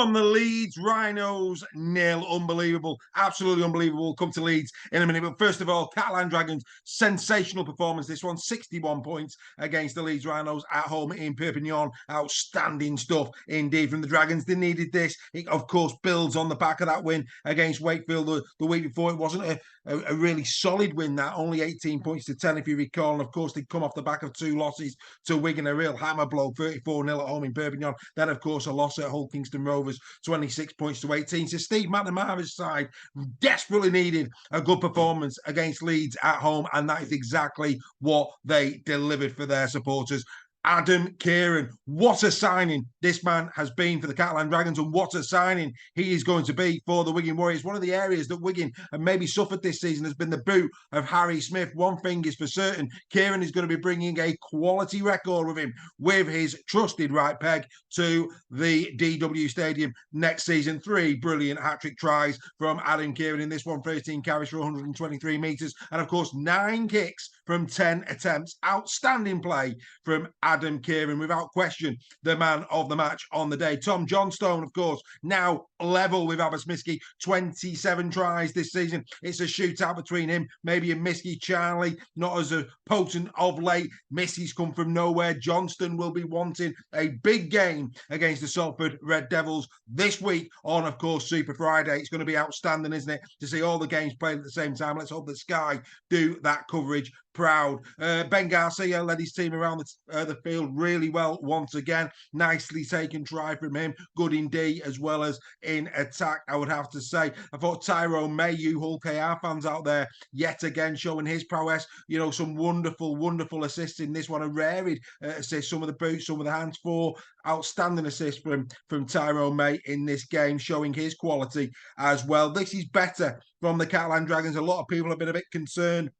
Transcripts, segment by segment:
1, the Leeds Rhinos 0. Unbelievable. Absolutely unbelievable. We'll come to Leeds in a minute. But first of all, Catalan Dragons, sensational performance. This one, 61 points against the Leeds Rhinos at home in Perpignan. Outstanding stuff indeed from the Dragons. They needed this. It, of course, builds on the back of that win against Wakefield the week before. It wasn't a really solid win, that only 18 points to 10 if you recall, and of course they'd come off the back of 2 losses to Wigan, a real hammer blow, 34-0 at home in Perpignan, then of course a loss at Hull Kingston Rovers, 26 points to 18. So Steve McNamara's side desperately needed a good performance against Leeds at home, and that is exactly what they delivered for their supporters. Adam Kieran, what a signing this man has been for the Catalan Dragons, and what a signing he is going to be for the Wigan Warriors. One of the areas that Wigan have maybe suffered this season has been the boot of Harry Smith. One thing is for certain, Kieran is going to be bringing a quality record with him, with his trusted right peg to the DW Stadium next season. 3 brilliant hat-trick tries from Adam Kieran in this one, 13 carries for 123 metres, and of course 9 kicks from 10 attempts. Outstanding play from Adam Kieran, without question, the man of the match on the day. Tom Johnstone, of course, now level with Abasmiski, 27 tries this season. It's a shootout between him, maybe a Miski. Charlie, not as a potent of late. Miski's come from nowhere. Johnston will be wanting a big game against the Salford Red Devils this week on, of course, Super Friday. It's going to be outstanding, isn't it, to see all the games played at the same time. Let's hope that Sky do that coverage proud. Ben Garcia led his team around the field really well once again. Nicely taken try from him. Good in D as well as in attack, I would have to say. I thought Tyrone May, you Hull KR fans out there, yet again showing his prowess. You know, some wonderful, wonderful assists in this one. A rare assist, some of the boots, some of the hands. 4 outstanding assists from Tyrone May in this game, showing his quality as well. This is better from the Catalan Dragons. A lot of people have been a bit concerned.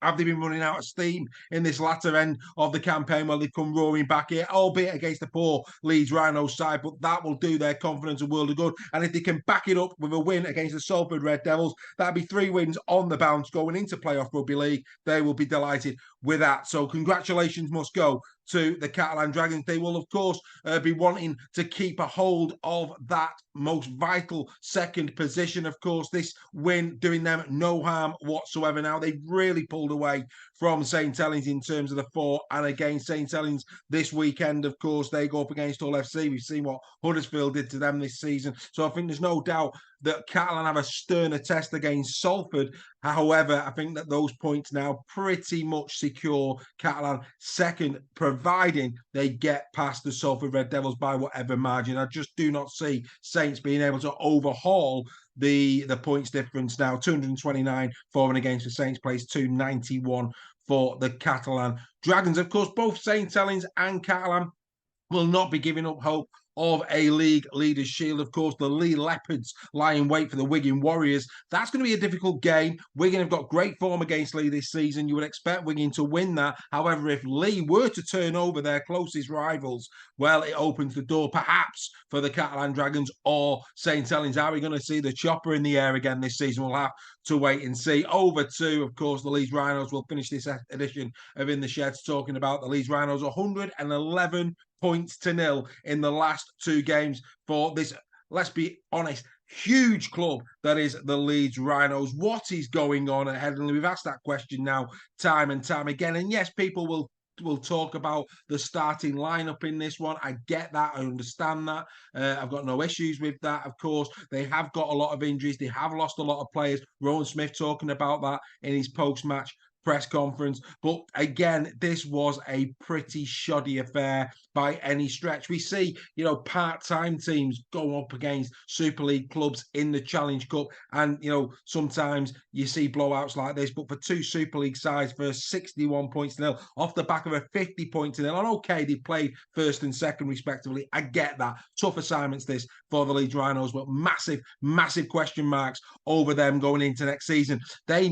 Have they been running out of steam in this latter end of the campaign where they come roaring back here, albeit against the poor Leeds Rhinos side, but that will do their confidence a world of good. And if they can back it up with a win against the Salford Red Devils, that'd be 3 wins on the bounce going into playoff rugby league. They will be delighted with that. So congratulations must go to the Catalan Dragons. They will, of course, be wanting to keep a hold of that most vital second position. Of course, this win doing them no harm whatsoever. Now, they've really pulled away from St Helens in terms of the 4, and again, St Helens this weekend, of course, they go up against Hull FC. We've seen what Huddersfield did to them this season. So I think there's no doubt that Catalan have a sterner test against Salford. However, I think that those points now pretty much secure Catalan second, providing they get past the Salford Red Devils by whatever margin. I just do not see Saints being able to overhaul the points difference now. 229 for and against the Saints, plays 291 for the Catalan Dragons. Of course, both St Helens and Catalan will not be giving up hope of a league leaders shield. Of course, the Lee Leopards lie in wait for the Wigan Warriors. That's going to be a difficult game. Wigan have got great form against Lee this season. You would expect Wigan to win that. However, if Lee were to turn over their closest rivals, well, it opens the door perhaps for the Catalan Dragons or St Helens. Are we going to see the chopper in the air again this season? We'll have to wait and see. Over to, of course, the Leeds Rhinos. We'll finish this edition of In the Sheds talking about the Leeds Rhinos. 111 points to 0 in the last 2 games for this, let's be honest, huge club that is the Leeds Rhinos. What is going on at Headingley? We've asked that question now time and time again. And yes, people will talk about the starting lineup in this one. I get that. I understand that. I've got no issues with that. Of course, they have got a lot of injuries. They have lost a lot of players. Rowan Smith talking about that in his post-match press conference. But again, this was a pretty shoddy affair by any stretch. We see, you know, part-time teams go up against Super League clubs in the Challenge Cup. And, you know, sometimes you see blowouts like this. But for 2 Super League sides for 61 points to 0 off the back of a 50 point to 0. And okay, they played first and second respectively. I get that. Tough assignments this for the Leeds Rhinos, but massive, massive question marks over them going into next season. They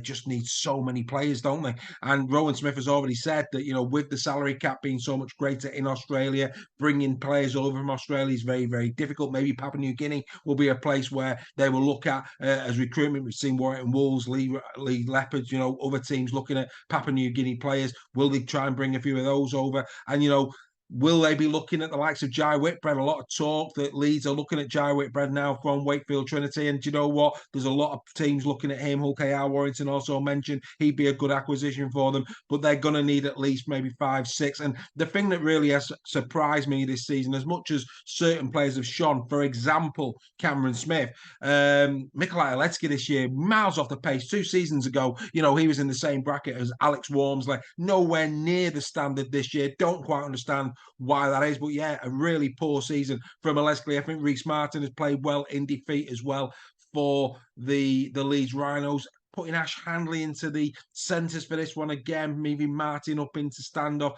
just need so many players, don't they? And Rowan Smith has already said that, you know, with the salary cap being so much greater in Australia, bringing players over from Australia is very, very difficult. Maybe Papua New Guinea will be a place where they will look at as recruitment. We've seen Warrington Wolves, Lee Leopards, you know, other teams looking at Papua New Guinea players. Will they try and bring a few of those over? And, you know, Will they be looking at the likes of Jai Whitbread? A lot of talk that Leeds are looking at Jai Whitbread now from Wakefield Trinity. And do you know what? There's a lot of teams looking at him. Hulk A.R. Warrington also mentioned he'd be a good acquisition for them, but they're going to need at least maybe 5, 6. And the thing that really has surprised me this season, as much as certain players have shone, for example, Cameron Smith, Mikolaj Aletsky this year, miles off the pace. 2 seasons ago, he was in the same bracket as Alex Wormsley, nowhere near the standard this year. Don't quite understand why that is, but yeah, a really poor season from Aleskli. I think Reece Martin has played well in defeat as well for the Leeds Rhinos. Putting Ash Handley into the centres for this one again, moving Martin up into standoff.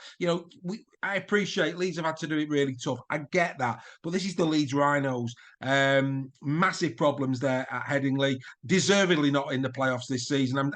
I appreciate Leeds have had to do it really tough. I get that, but this is the Leeds Rhinos. Massive problems there at Headingley. Deservedly not in the playoffs this season.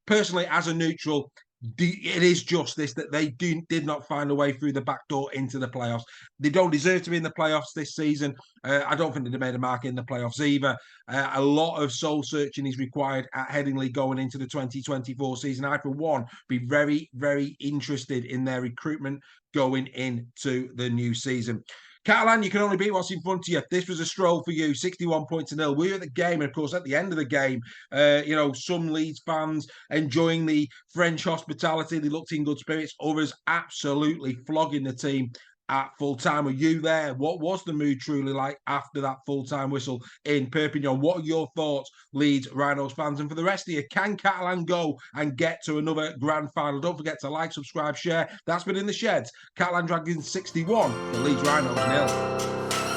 Personally, as a neutral, it is justice that they did not find a way through the back door into the playoffs. They don't deserve to be in the playoffs this season. I don't think they made a mark in the playoffs either. A lot of soul searching is required at Headingley going into the 2024 season. I, for one, be very, very interested in their recruitment going into the new season. Catalan, you can only beat what's in front of you. This was a stroll for you, 61 points to 0. We were at the game, and of course, at the end of the game, some Leeds fans enjoying the French hospitality. They looked in good spirits. Others absolutely flogging the team at full time. Were you there? What was the mood truly like after that full-time whistle in Perpignan? What are your thoughts, Leeds Rhinos fans? And for the rest of you, can Catalan go and get to another grand final? Don't forget to like, subscribe, share. That's been In the Sheds. Catalan Dragons 61, the Leeds Rhinos 0.